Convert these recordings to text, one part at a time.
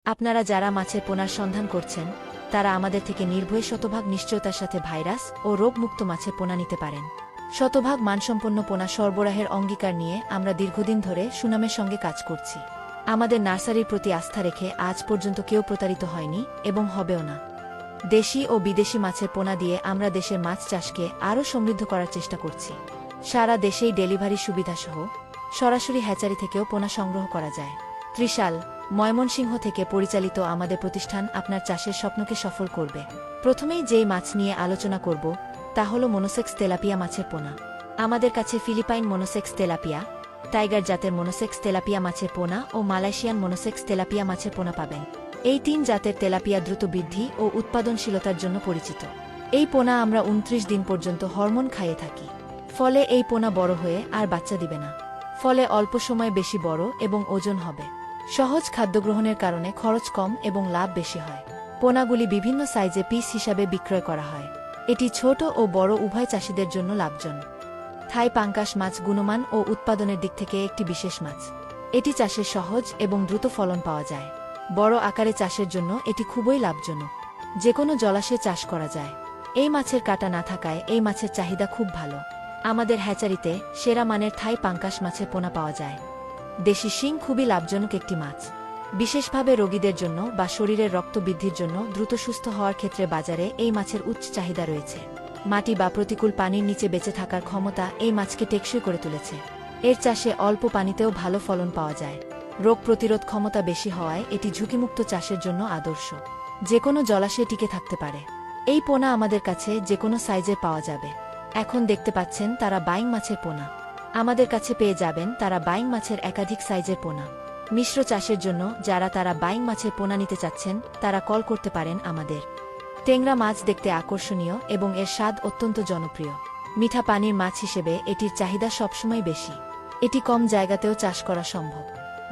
আপনারা যারা মাছের পোনার সন্ধান করছেন তারা আমাদের থেকে নির্ভয়ে শতভাগ নিশ্চয়তার সাথে ভাইরাস ও রোগমুক্ত মাছের পোনা নিতে পারেন। শতভাগ মানসম্পন্ন পোনা সরবরাহের অঙ্গীকার নিয়ে আমরা দীর্ঘদিন ধরে সুনামের সঙ্গে কাজ করছি। আমাদের নার্সারির প্রতি আস্থা রেখে আজ পর্যন্ত কেউ প্রতারিত হয়নি এবং হবেও না। দেশি ও বিদেশি মাছের পোনা দিয়ে আমরা দেশের মাছ চাষকে আরও সমৃদ্ধ করার চেষ্টা করছি। সারা দেশেই ডেলিভারি সুবিধাসহ সরাসরি হ্যাচারি থেকেও পোনা সংগ্রহ করা যায়। ত্রিশাল, ময়মনসিংহ থেকে পরিচালিত আমাদের প্রতিষ্ঠান আপনার চাষের স্বপ্নকে সফল করবে। প্রথমেই যেই মাছ নিয়ে আলোচনা করব তা হল মনোসেক্স তেলাপিয়া মাছের পোনা। আমাদের কাছে ফিলিপাইন মনোসেক্স তেলাপিয়া, টাইগার জাতের মনোসেক্স তেলাপিয়া মাছের পোনা ও মালয়েশিয়ান মনোসেক্স তেলাপিয়া মাছের পোনা পাবেন। এই ৩ জাতের তেলাপিয়া দ্রুত বৃদ্ধি ও উৎপাদনশীলতার জন্য পরিচিত। এই পোনা আমরা ২৯ দিন পর্যন্ত হরমোন খাইয়ে থাকি। ফলে এই পোনা বড় হয়ে আর বাচ্চা দিবে না। ফলে অল্প সময়ে বেশি বড় এবং ওজন হবে। সহজ খাদ্য গ্রহণের কারণে খরচ কম এবং লাভ বেশি হয়। পোনাগুলি বিভিন্ন সাইজে পিস হিসাবে বিক্রয় করা হয়। এটি ছোট ও বড় উভয় চাষিদের জন্য লাভজনক। থাই পাঙ্কাশ মাছ গুণমান ও উৎপাদনের দিক থেকে একটি বিশেষ মাছ। এটি চাষে সহজ এবং দ্রুত ফলন পাওয়া যায়। বড় আকারে চাষের জন্য এটি খুবই লাভজনক। যে কোনো জলাশয়ে চাষ করা যায়। এই মাছের কাঁটা না থাকায় এই মাছের চাহিদা খুব ভালো। আমাদের হ্যাচারিতে সেরা মানের থাই পাঙ্কাশ মাছের পোনা পাওয়া যায়। দেশি শিং খুবই লাভজনক একটি মাছ। বিশেষভাবে রোগীদের জন্য বা শরীরের রক্ত বৃদ্ধির জন্য দ্রুত সুস্থ হওয়ার ক্ষেত্রে বাজারে এই মাছের উচ্চ চাহিদা রয়েছে। মাটি বা প্রতিকূল পানির নিচে বেঁচে থাকার ক্ষমতা এই মাছকে টেকসই করে তুলেছে। এর চাষে অল্প পানিতেও ভালো ফলন পাওয়া যায়। রোগ প্রতিরোধ ক্ষমতা বেশি হওয়ায় এটি ঝুঁকিমুক্ত চাষের জন্য আদর্শ। যে কোনো জলাশয়ে টিকে থাকতে পারে। এই পোনা আমাদের কাছে যে কোনো সাইজের পাওয়া যাবে। এখন দেখতে পাচ্ছেন তারা বাইং মাছের পোনা। আমাদের কাছে পেয়ে যাবেন তারা বাইং মাছের একাধিক সাইজের পোনা। মিশ্র চাষের জন্য যারা তারা বাইং মাছের পোনা নিতে চাচ্ছেন তারা কল করতে পারেন আমাদের। টেংরা মাছ দেখতে আকর্ষণীয় এবং এর স্বাদ অত্যন্ত জনপ্রিয়। মিঠা পানির মাছ হিসেবে এটির চাহিদা সবসময় বেশি। এটি কম জায়গাতেও চাষ করা সম্ভব।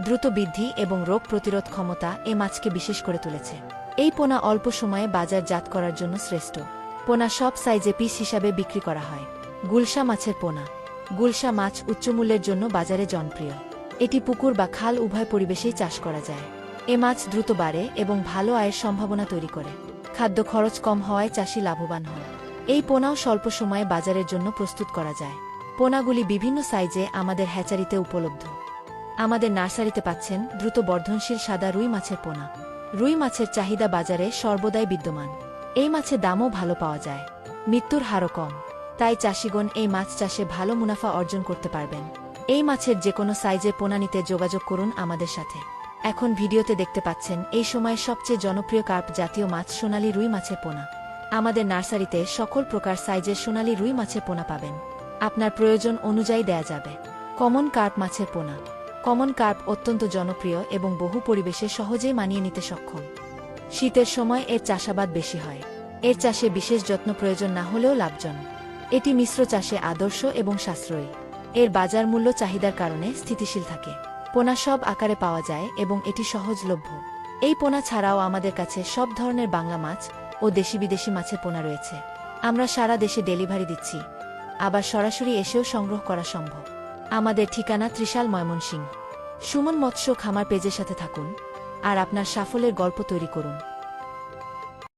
দ্রুত বৃদ্ধি এবং রোগ প্রতিরোধ ক্ষমতা এ মাছকে বিশেষ করে তুলেছে। এই পোনা অল্প সময়ে বাজারজাত করার জন্য শ্রেষ্ঠ। পোনা সব সাইজে পিস হিসাবে বিক্রি করা হয়। গুলশা মাছের পোনা। গুলশা মাছ উচ্চমূল্যের জন্য বাজারে জনপ্রিয়। এটি পুকুর বা খাল উভয় পরিবেশেই চাষ করা যায়। এ মাছ দ্রুত বাড়ে এবং ভালো আয়ের সম্ভাবনা তৈরি করে। খাদ্য খরচ কম হওয়ায় চাষি লাভবান হয়। এই পোনাও স্বল্প সময়ে বাজারের জন্য প্রস্তুত করা যায়। পোনাগুলি বিভিন্ন সাইজে আমাদের হ্যাচারিতে উপলব্ধ। আমাদের নার্সারিতে পাচ্ছেন দ্রুত বর্ধনশীল সাদা রুই মাছের পোনা। রুই মাছের চাহিদা বাজারে সর্বদাই বিদ্যমান। এই মাছের দামও ভালো পাওয়া যায়। মৃত্যুর হারও কম। তাই চাষিগণ এই মাছ চাষে ভালো মুনাফা অর্জন করতে পারবেন। এই মাছের যে কোনো সাইজের পোনা নিতে যোগাযোগ করুন আমাদের সাথে। এখন ভিডিওতে দেখতে পাচ্ছেন এই সময়ের সবচেয়ে জনপ্রিয় কার্প জাতীয় মাছ সোনালী রুই মাছের পোনা। আমাদের নার্সারিতে সকল প্রকার সাইজের সোনালী রুই মাছের পোনা পাবেন। আপনার প্রয়োজন অনুযায়ী দেয়া যাবে। কমন কার্প মাছের পোনা। কমন কার্প অত্যন্ত জনপ্রিয় এবং বহু পরিবেশে সহজেই মানিয়ে নিতে সক্ষম। শীতের সময় এর চাষাবাদ বেশি হয়। এর চাষে বিশেষ যত্ন প্রয়োজন না হলেও লাভজনক। এটি মিশ্র চাষে আদর্শ এবং সাশ্রয়ী। এর বাজার মূল্য চাহিদার কারণে স্থিতিশীল থাকে। পোনা সব আকারে পাওয়া যায় এবং এটি সহজলভ্য। এই পোনা ছাড়াও আমাদের কাছে সব ধরনের বাংলা মাছ ও দেশি বিদেশি মাছের পোনা রয়েছে। আমরা সারা দেশে ডেলিভারি দিচ্ছি। আবার সরাসরি এসেও সংগ্রহ করা সম্ভব। আমাদের ঠিকানা ত্রিশাল, ময়মনসিংহ। সুমন মৎস্য খামার পেজের সাথে থাকুন আর আপনার সাফল্যের গল্প তৈরি করুন।